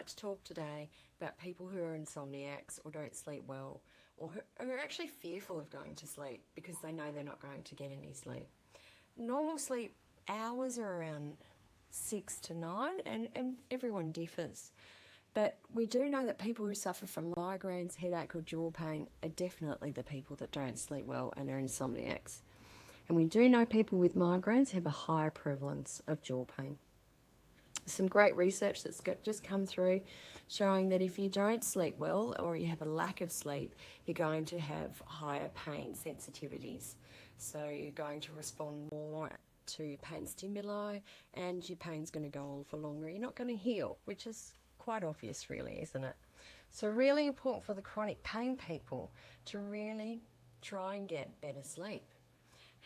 like to talk today about people who are insomniacs or don't sleep well, or who are actually fearful of going to sleep because they know they're not going to get any sleep. Normal sleep hours are around 6 to 9, and everyone differs. But we do know that people who suffer from migraines, headache or jaw pain are definitely the people that don't sleep well and are insomniacs. And we do know people with migraines have a higher prevalence of jaw pain. Some great research that's just come through showing that if you don't sleep well or you have a lack of sleep, you're going to have higher pain sensitivities. So you're going to respond more to pain stimuli and your pain's going to go on for longer. You're not going to heal, which is quite obvious really, isn't it? So really important for the chronic pain people to really try and get better sleep.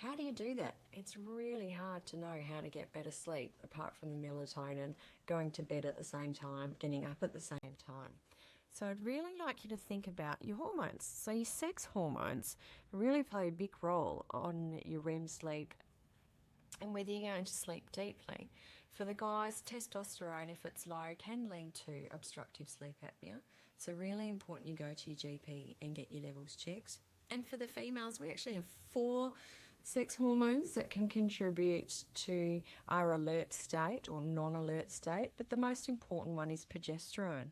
How do you do that? It's really hard to know how to get better sleep apart from the melatonin, going to bed at the same time, getting up at the same time. So I'd really like you to think about your hormones. So your sex hormones really play a big role on your REM sleep and whether you're going to sleep deeply. For the guys, testosterone, if it's low, can lead to obstructive sleep apnea. So really important you go to your GP and get your levels checked. And for the females, we actually have 4 sex hormones that can contribute to our alert state or non-alert state, but the most important one is progesterone.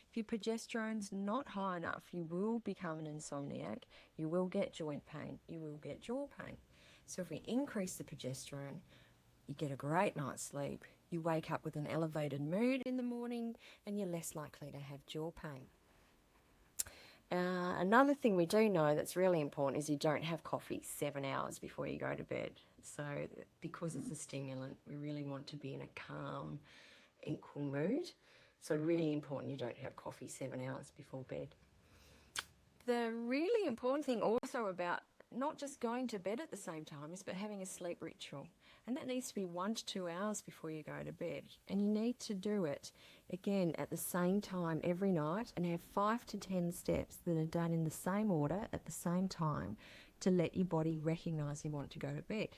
If your progesterone's not high enough, you will become an insomniac, you will get joint pain, you will get jaw pain. So if we increase the progesterone, you get a great night's sleep, you wake up with an elevated mood in the morning, and you're less likely to have jaw pain. Another thing we do know that's really important is you don't have coffee 7 hours before you go to bed. So because it's a stimulant, we really want to be in a calm, equal mood. So really important you don't have coffee 7 hours before bed. The really important thing also about not just going to bed at the same time is but having a sleep ritual. And that needs to be 1 to 2 hours before you go to bed. And you need to do it, again, at the same time every night and have 5 to 10 steps that are done in the same order at the same time to let your body recognise you want to go to bed.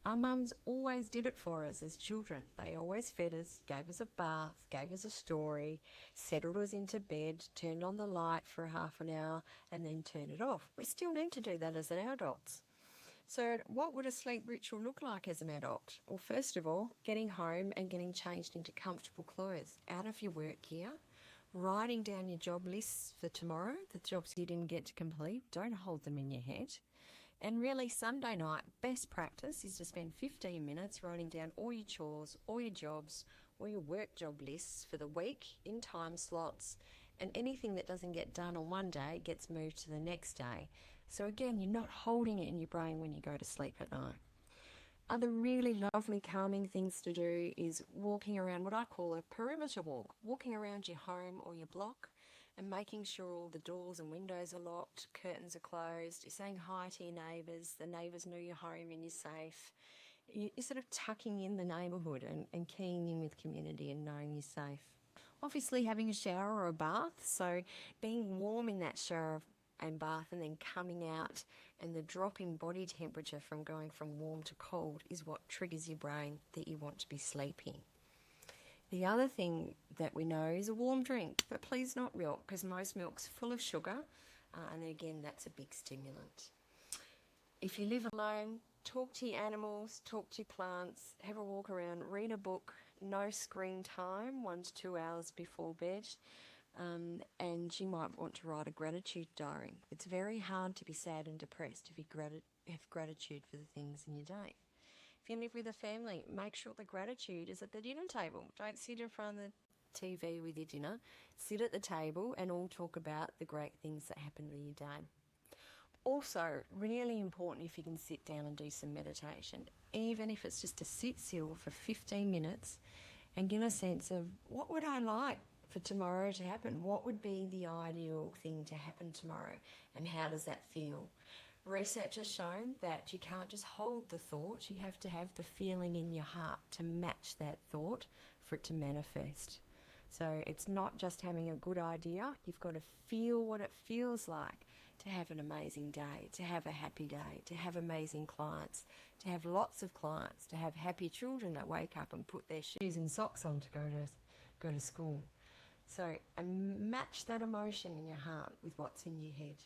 Our mums always did it for us as children. They always fed us, gave us a bath, gave us a story, settled us into bed, turned on the light for half an hour and then turned it off. We still need to do that as adults. So what would a sleep ritual look like as an adult? Well, first of all, getting home and getting changed into comfortable clothes, out of your work gear, writing down your job lists for tomorrow, the jobs you didn't get to complete, don't hold them in your head. And really, Sunday night, best practice is to spend 15 minutes writing down all your chores, all your jobs, all your work job lists for the week in time slots, and anything that doesn't get done on one day gets moved to the next day. So again, you're not holding it in your brain when you go to sleep at night. Other really lovely calming things to do is walking around what I call a perimeter walk, walking around your home or your block and making sure all the doors and windows are locked, curtains are closed, you're saying hi to your neighbours, the neighbours know you're home and you're safe. You're sort of tucking in the neighbourhood and keying in with community and knowing you're safe. Obviously having a shower or a bath, so being warm in that shower and bath and then coming out, and the drop in body temperature from going from warm to cold is what triggers your brain that you want to be sleeping. The other thing that we know is a warm drink, but please not milk, because most milk's full of sugar, and again, that's a big stimulant. If you live alone, talk to your animals, talk to your plants, have a walk around, read a book, no screen time, 1 to 2 hours before bed, and you might want to write a gratitude diary. It's very hard to be sad and depressed if you have gratitude for the things in your day. If you live with a family, make sure the gratitude is at the dinner table. Don't sit in front of the TV with your dinner. Sit at the table and all talk about the great things that happened with your day. Also, really important if you can sit down and do some meditation, even if it's just to sit still for 15 minutes and get a sense of what would I like for tomorrow to happen? What would be the ideal thing to happen tomorrow? And how does that feel? Research has shown that you can't just hold the thought, you have to have the feeling in your heart to match that thought for it to manifest. So it's not just having a good idea, you've got to feel what it feels like to have an amazing day, to have a happy day, to have amazing clients, to have lots of clients, to have happy children that wake up and put their shoes and socks on to go to school. So, and match that emotion in your heart with what's in your head.